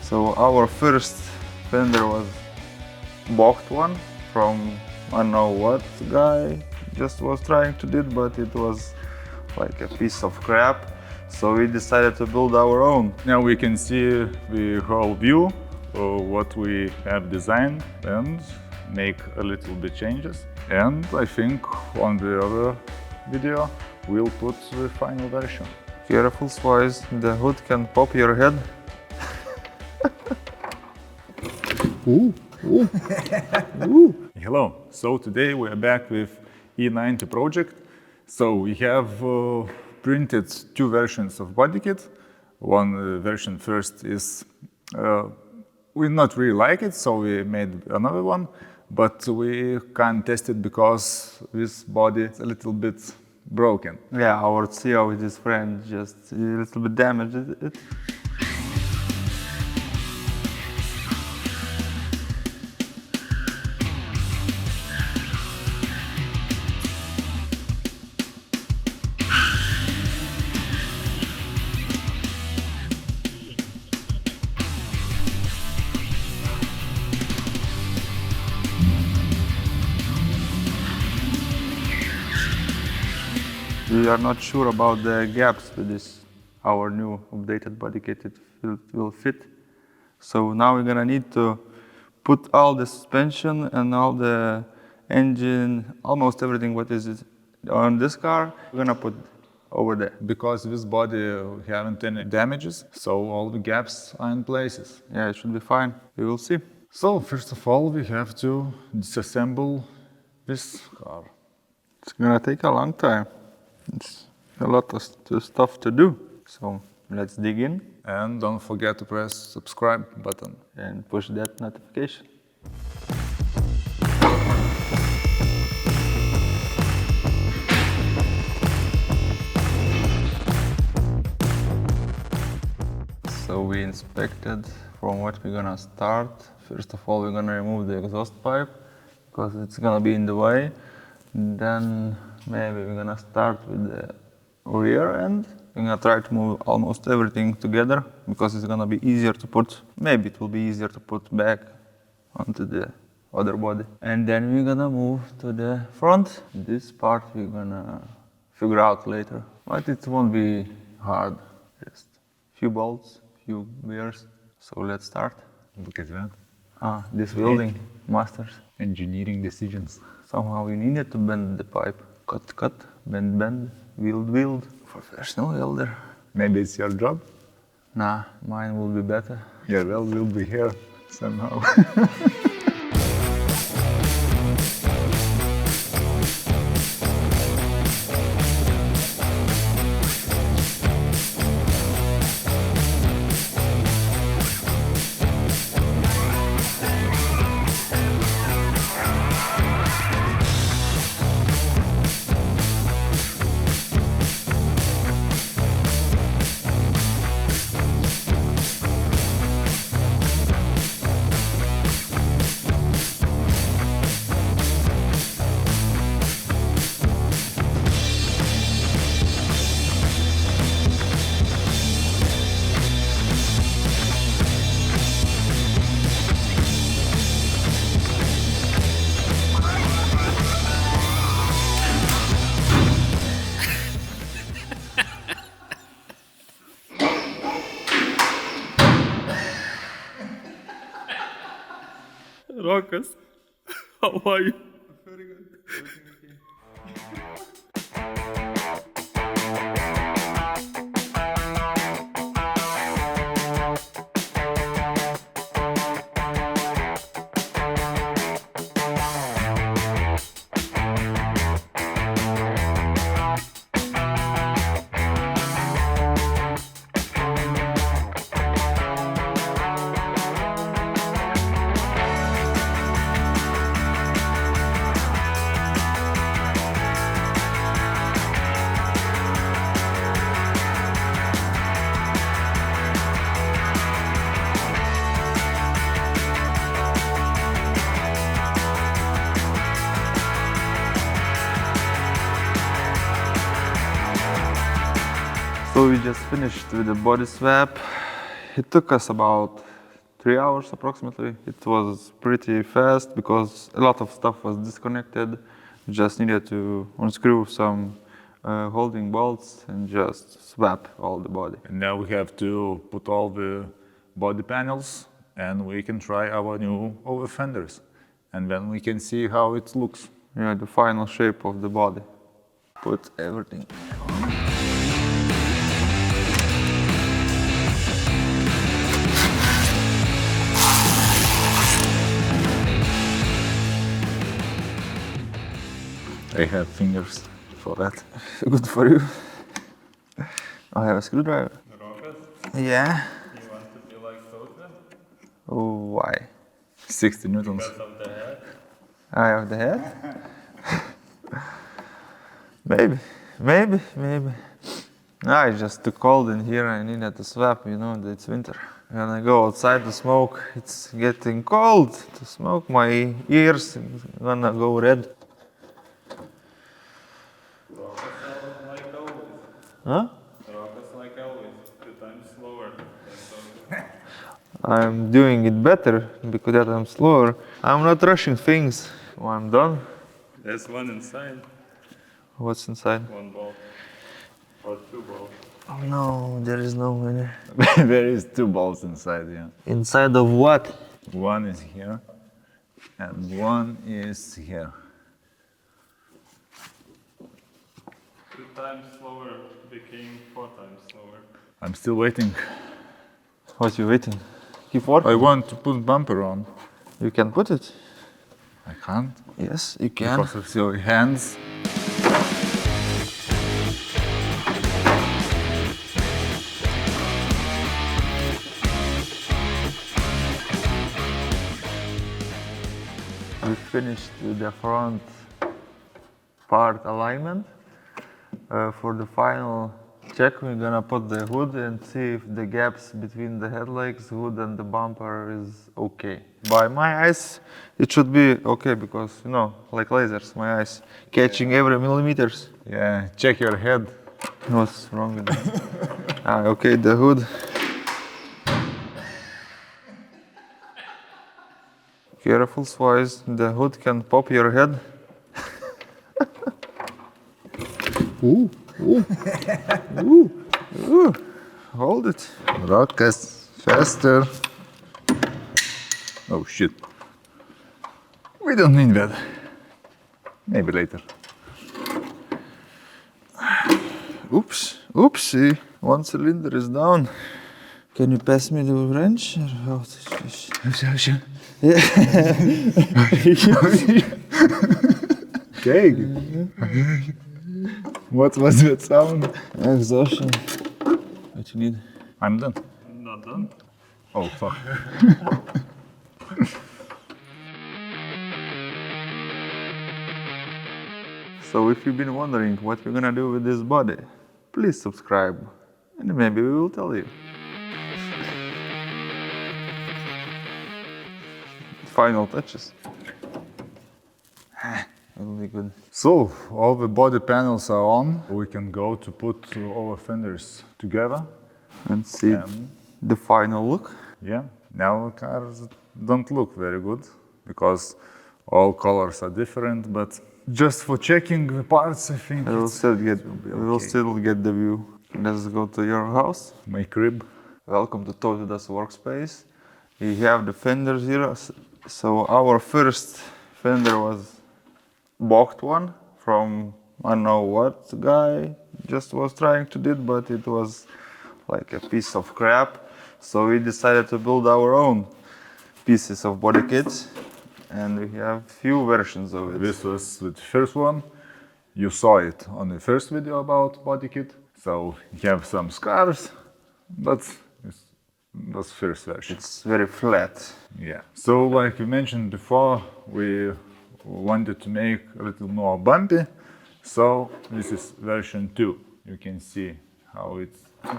So our first fender was boxed one from I don't know what guy just was trying to do it, but it was like a piece of crap. So we decided to build our own. Now we can see the whole view of what we have designed and make a little bit changes. And I think on the other video we'll put the final version. Careful, otherwise the hood can pop your head. Ooh, ooh. Ooh. Hello, so today we are back with E90 project. So we have printed two versions of Bodykit. One version first is, we not really like it, so we made another one, but we can't test it because this body is a little bit broken. Yeah, our CEO with his friend just a little bit damaged it. We are not sure about the gaps with this, our new updated Bodykit, it will fit. So now we're gonna need to put all the suspension and all the engine, almost everything what is on this car, we're gonna put over there. Because this body haven't any damages, so all the gaps are in places. Yeah, it should be fine, we will see. So first of all we have to disassemble this car. It's gonna take a long time. It's a lot of stuff to do. So let's dig in. And don't forget to press subscribe button. And push that notification. So we inspected from what we're gonna start. First of all, we're gonna remove the exhaust pipe because it's gonna be in the way. Then maybe we're gonna start with the rear end. We're gonna try to move almost everything together because it's gonna be easier to put, maybe it will be easier to put back onto the other body. And then we're gonna move to the front. This part we're gonna figure out later, but it won't be hard. Just few bolts, few gears. So let's start. Look at that. Ah, this welding masters. Engineering decisions. Somehow we needed to bend the pipe. Cut, cut, bend, bend, weld. Professional welder. Maybe it's your job? Nah, mine will be better. Your weld will be here somehow. Rokas, how are you? Very good. So we just finished with the body swap. It took us about 3 hours approximately. It was pretty fast because a lot of stuff was disconnected. We just needed to unscrew some holding bolts and just swap all the body. And now we have to put all the body panels and we can try our new over-fenders. And then we can see how it looks. Yeah, the final shape of the body. Put everything on. I have fingers for that. Good for you. I have a screwdriver. Yeah. You want to be like Sosa? Oh, why? 60 newtons. Because of the head? I have the head? Maybe. No, it's just too cold in here. I needed to swap, you know, it's winter. When I go outside to smoke, it's getting cold to smoke. My ears gonna go red. Like always. Huh? Rockets like always, 2 times slower than Sosa. I'm doing it better because that I'm slower. I'm not rushing things. When I'm done, There's one inside, what's inside? 1 ball. Or 2 balls. Oh no, there is no winner. There is 2 balls inside, yeah. Inside of what? One is here and one is here. 2 times slower became 4 times slower. I'm still waiting. What you waiting? Keep working. I want to put bumper on. You can put it. I can't Yes, you can. because of your hands. We finished with the front part alignment. For the final check, we're gonna put the hood and see if the gaps between the headlights, hood and the bumper is okay. By my eyes, it should be okay because, you know, like lasers, my eyes catching every millimeters. Yeah, check your head. What's wrong with that? Okay, the hood. Careful, Swise, the hood can pop your head. Hold it. Rockets, faster. Oh shit. We don't need that. Maybe later. Oops, oopsie. 1 cylinder is down. Can you pass me the wrench? Okay. What was that sound? Exhaustion. What you need? I'm done. Not done. Oh fuck. So if you've been wondering what we're gonna do with this body, please subscribe and maybe we will tell you. Final touches. Will be good. So, all the body panels are on. We can go to put all the fenders together. And see the final look. Yeah, now the cars don't look very good because all colors are different, but just for checking the parts, I think We will still get the view. Let's go to your house. my crib. Welcome to Toyoda's workspace. We have the fenders here. So our first fender was boxed one from I don't know what guy just was trying to do it, but it was like a piece of crap. So we decided to build our own pieces of Bodykit, and we have few versions of it. This was the first one. You saw it on the first video about Bodykit. So you have some scars, but that's first version. It's very flat. Yeah. So like we mentioned before, we wanted to make a little more bumpy. So this is version 2. You can see how it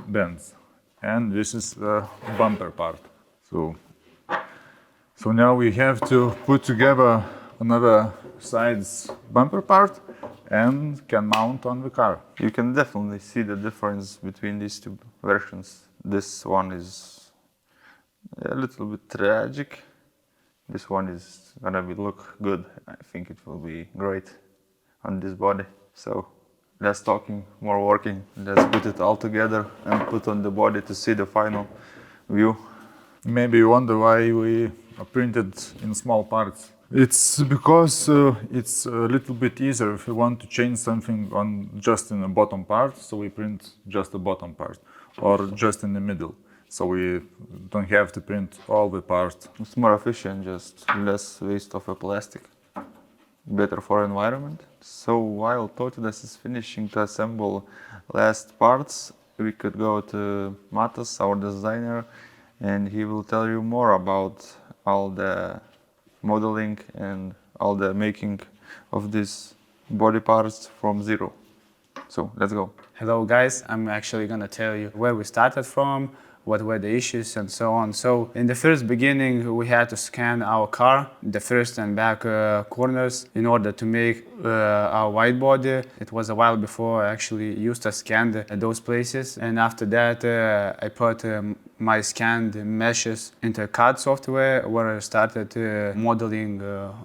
bends. And this is the bumper part. So now we have to put together another side's bumper part and can mount on the car. You can definitely see the difference between these two versions. This one is a little bit tragic. This one is gonna look good. I think it will be great on this body. So less talking, more working. Let's put it all together and put on the body to see the final view. Maybe you wonder why we printed in small parts. It's because it's a little bit easier if we want to change something on just in the bottom part, so we print just the bottom part, or just in the middle, so we don't have to print all the part. It's more efficient, just less waste of a plastic. Better for environment. So while Tautvydas is finishing to assemble last parts, we could go to Matas, our designer, and he will tell you more about all the modeling and all the making of these body parts from zero. So let's go. Hello guys, I'm actually gonna tell you where we started from, what were the issues and so on. So in the first beginning we had to scan our car, the first and back corners, in order to make our white body. It was a while before I actually used to scan those places, and after that I put my scanned meshes into CAD software where I started modeling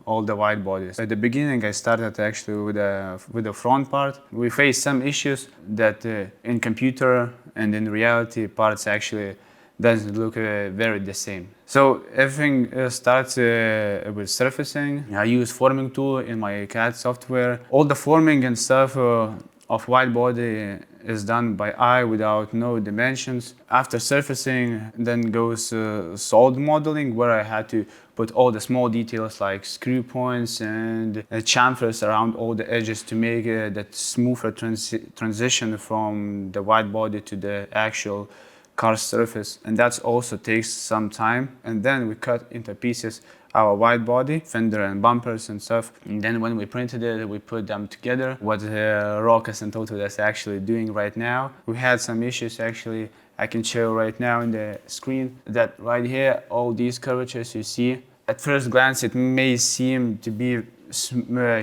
all the white bodies. At the beginning I started actually with the front part. We faced some issues that in computer and in reality parts actually doesn't look very the same. So everything starts with surfacing. I use forming tool in my CAD software. All the forming and stuff of white body is done by eye without no dimensions. After surfacing, then goes solid modeling, where I had to put all the small details like screw points and chamfers around all the edges to make that smoother transition from the white body to the actual car surface. And that also takes some time. And then we cut into pieces our white body, fender and bumpers and stuff. And then when we printed it, we put them together. What Rokas and Tautvydas are actually doing right now. We had some issues actually. I can show right now in the screen that right here, all these curvatures you see. At first glance, it may seem to be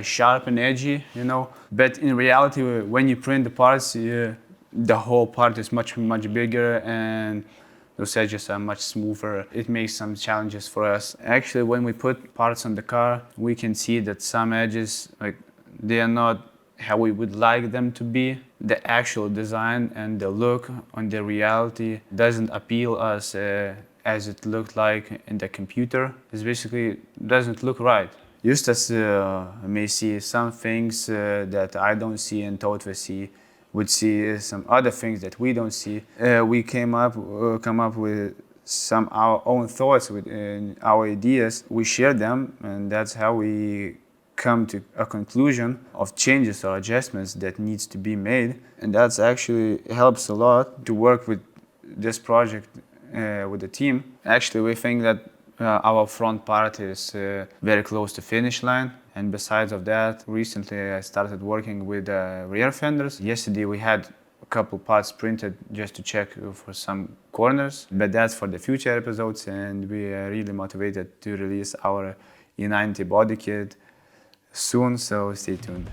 sharp and edgy, you know, but in reality, when you print the parts, the whole part is much bigger and those edges are much smoother. It makes some challenges for us. Actually, when we put parts on the car, we can see that some edges, like, they are not how we would like them to be. The actual design and the look on the reality doesn't appeal us as it looked like in the computer. It basically doesn't look right. Justas may see some things that I don't see and Tautvydas would see some other things that we don't see. We come up with some our own thoughts, with our ideas. We share them, and that's how we come to a conclusion of changes or adjustments that needs to be made. And that's actually helps a lot to work with this project with the team. Actually, we think that our front part is very close to finish line. And besides of that, recently I started working with rear fenders. Yesterday we had a couple parts printed just to check for some corners, but that's for the future episodes, and we are really motivated to release our E90 body kit soon, so stay tuned.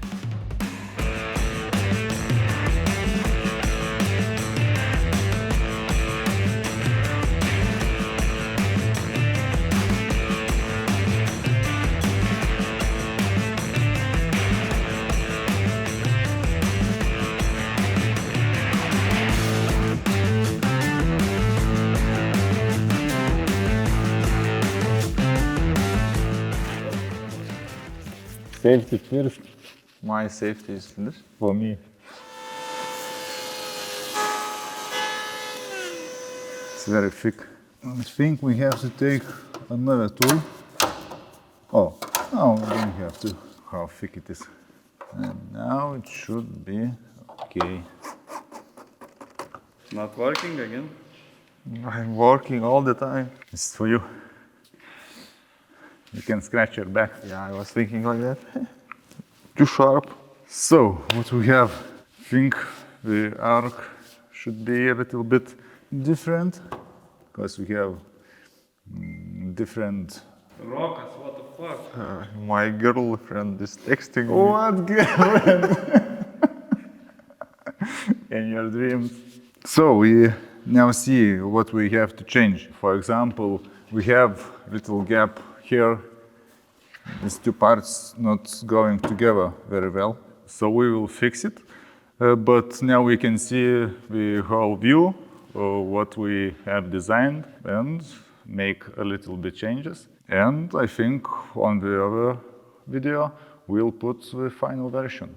Safety first. My safety is this. For me. It's very thick. I think we have to take another tool. Oh, no, we don't have to. How thick it is. And now it should be okay. Not working again? I'm working all the time. It's for you. You can scratch your back. Yeah, I was thinking like that. Too sharp. So, what we have, I think the arc should be a little bit different, because we have different... Rokas, what the fuck? My girlfriend is texting me. What girlfriend? In your dreams. So we now see what we have to change. For example, we have little gap here. These two parts not going together very well. So we will fix it. But now we can see the whole view of what we have designed and make a little bit changes. And I think on the other video we'll put the final version.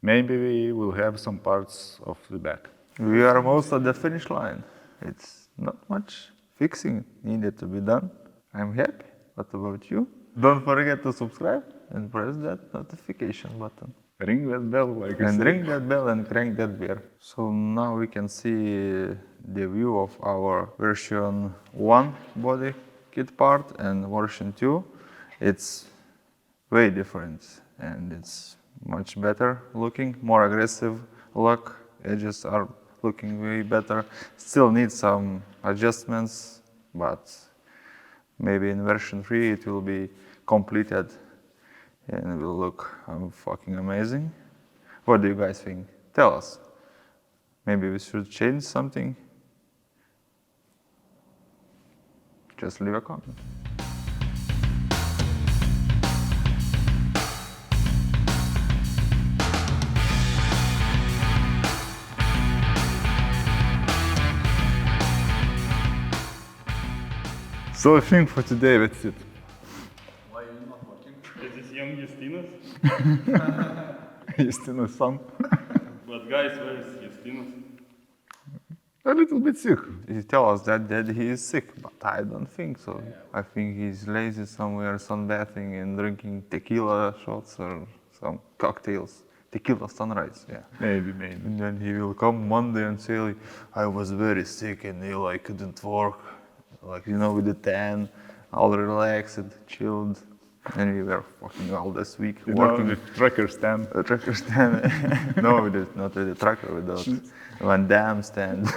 Maybe we will have some parts of the back. We are almost at the finish line. It's not much fixing needed to be done. I'm happy. What about you? Don't forget to subscribe and press that notification button. Ring that bell, like I And said. ring that bell and crank that beer. So now we can see the view of our version 1 body kit part and version 2. It's way different and it's much better looking, more aggressive look. Edges are looking way better. Still need some adjustments, but maybe in version 3 it will be completed and it will look fucking amazing. What do you guys think? Tell us. Maybe we should change something? Just leave a comment. So I think for today that's it. Why are you not working? Is this young Justinas? Justina's son. But guys, where is Justinas? A little bit sick. He tell us that he is sick, but I don't think so. I think he's lazy somewhere, sunbathing and drinking tequila shots or some cocktails. Tequila sunrise, yeah. Maybe. And then he will come Monday and say, I was very sick and I couldn't work. Like, you know, with the tan, all relaxed, chilled. And we were fucking all this week You working know, the tracker stand. a tracker stand. No, not with the tracker, without Van Damme stand.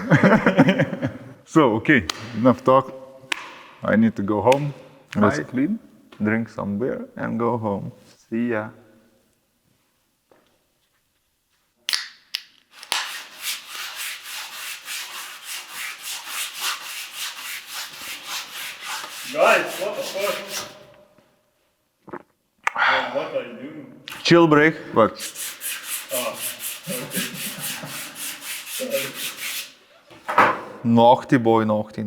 So, okay, enough talk. I need to go home. Let's Bye. clean. Drink some beer and go home. See ya. Guys, what the fuck? What are you doing? Chill break. But Naughty boy, naughty.